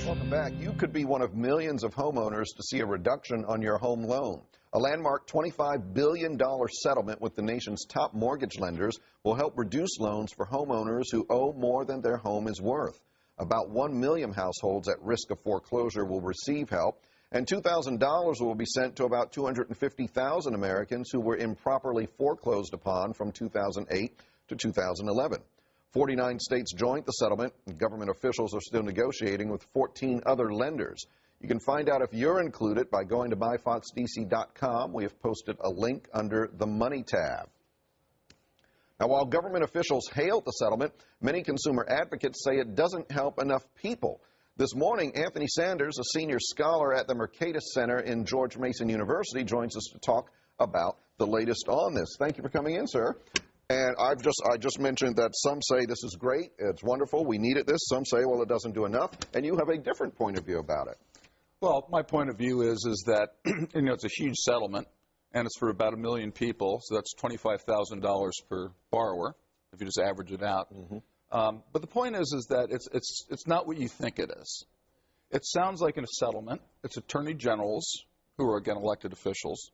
Welcome back. You could be one of millions of homeowners to see a reduction on your home loan. A landmark $25 billion settlement with the nation's top mortgage lenders will help reduce loans for homeowners who owe more than their home is worth. About 1 million households at risk of foreclosure will receive help, and $2,000 will be sent to about 250,000 Americans who were improperly foreclosed upon from 2008 to 2011. 49 states joined the settlement, and government officials are still negotiating with 14 other lenders. You can find out if you're included by going to myfoxdc.com. We have posted a link under the Money tab. Now, while government officials hailed the settlement, many consumer advocates say it doesn't help enough people. This morning, Anthony Sanders, a senior scholar at the Mercatus Center in George Mason University, joins us to talk about the latest on this. Thank you for coming in, sir. And I just mentioned that some say this is great, it's wonderful, we needed this. Some say, well, it doesn't do enough, and you have a different point of view about it. Well, my point of view is that it's a huge settlement, and it's for about 1 million people, so that's $25,000 per borrower if you just average it out. But the point is that it's not what you think it is. It sounds like in a settlement, it's attorney generals who are again elected officials,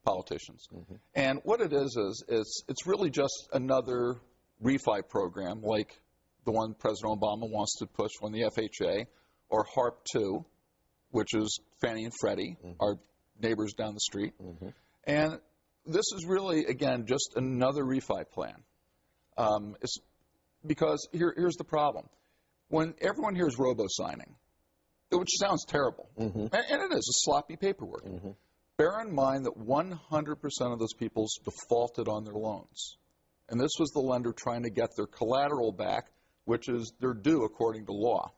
politicians, and what it is it's really just another refi program like the one President Obama wants to push on the FHA, or HARP 2, which is Fannie and Freddie, our neighbors down the street. And this is really, again, just another refi plan. It's because here's the problem. When everyone hears robo-signing, which sounds terrible, and it is, a sloppy paperwork, bear in mind that 100% of those people defaulted on their loans. And this was the lender trying to get their collateral back, which is their due according to law.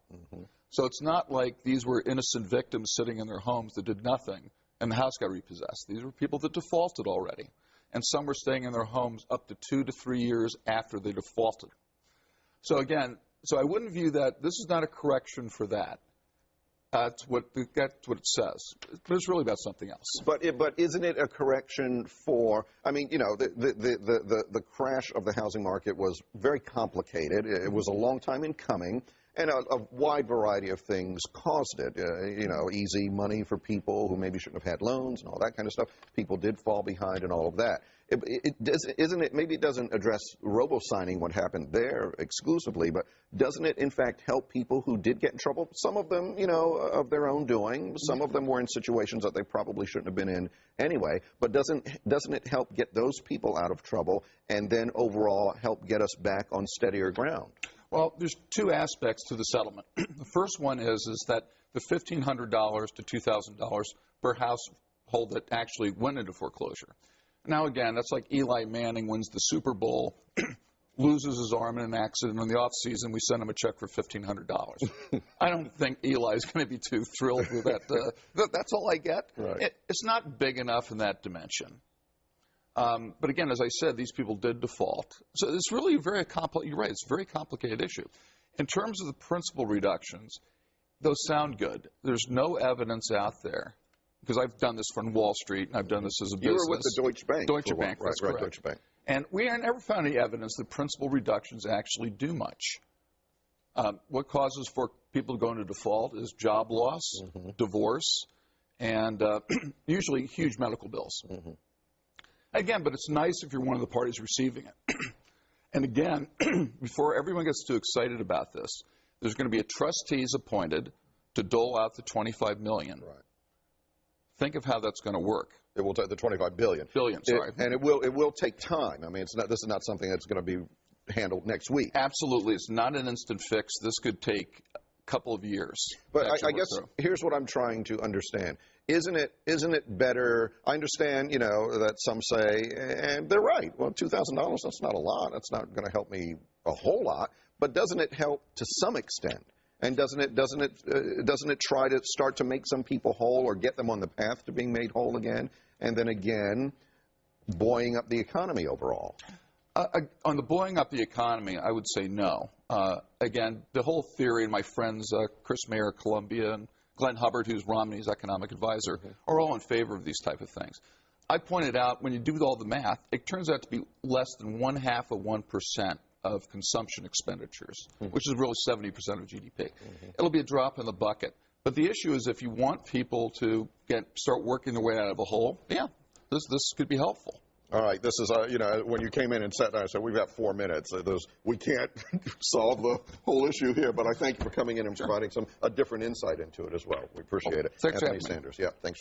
So it's not like these were innocent victims sitting in their homes that did nothing and the house got repossessed. These were people that defaulted already. And some were staying in their homes up to 2 to 3 years after they defaulted. So again, I wouldn't view that, this is not a correction for that. That's what it says. But it's really about something else. But isn't it a correction for, I mean, you know, the crash of the housing market was very complicated. It was a long time in coming, and a wide variety of things caused it. You know, easy money for people who maybe shouldn't have had loans and all that kind of stuff. People did fall behind and all of that. Maybe it doesn't address robo-signing, what happened there exclusively, but doesn't it in fact help people who did get in trouble? Some of them, you know, of their own doing. Some of them were in situations that they probably shouldn't have been in anyway. But doesn't it help get those people out of trouble and then overall help get us back on steadier ground? Well, there's two aspects to the settlement. The first one is that the $1,500 to $2,000 per household that actually went into foreclosure. Now, again, that's like Eli Manning wins the Super Bowl, loses his arm in an accident in the off season. We send him a check for $1,500. I don't think Eli's going to be too thrilled with that. That's all I get. Right. It's not big enough in that dimension. But again, as I said, these people did default. So it's really very complicated. You're right, it's a very complicated issue. In terms of the principal reductions, those sound good. There's no evidence out there, because I've done this from Wall Street, and I've done this as a business. You were with the Deutsche Bank. Deutsche Bank, that's correct. Deutsche Bank. And we never found any evidence that principal reductions actually do much. What causes for people to go into default is job loss, divorce, and usually huge medical bills. Again, but it's nice if you're one of the parties receiving it. And again, before everyone gets too excited about this, there's going to be a trustees appointed to dole out the $25 million. Right. Think of how that's going to work. It will take the $25 billion. Billion, sorry. And it will take time. I mean, this is not something that's going to be handled next week. Absolutely. It's not an instant fix. This could take a couple of years. But I guess here's what I'm trying to understand. Isn't it better? I understand, you know, that some say, and they're right, well, $2,000, that's not a lot. That's not going to help me a whole lot. But doesn't it help to some extent? And doesn't it try to start to make some people whole or get them on the path to being made whole again? And then again, buoying up the economy overall. On the blowing up the economy, I would say no. Again, the whole theory, and my friends Chris Mayer of Columbia and Glenn Hubbard, who's Romney's economic advisor, are all in favor of these type of things. I pointed out, when you do all the math, it turns out to be less than 0.5% of consumption expenditures, which is really 70% of GDP. It'll be a drop in the bucket. But the issue is if you want people to start working their way out of a hole, yeah, this could be helpful. All right, this is, when you came in and sat down, I said, we've got 4 minutes. We can't solve the whole issue here, but I thank you for coming in and providing a different insight into it as well. We appreciate it. Thanks, Anthony Sanders. Yeah, thanks for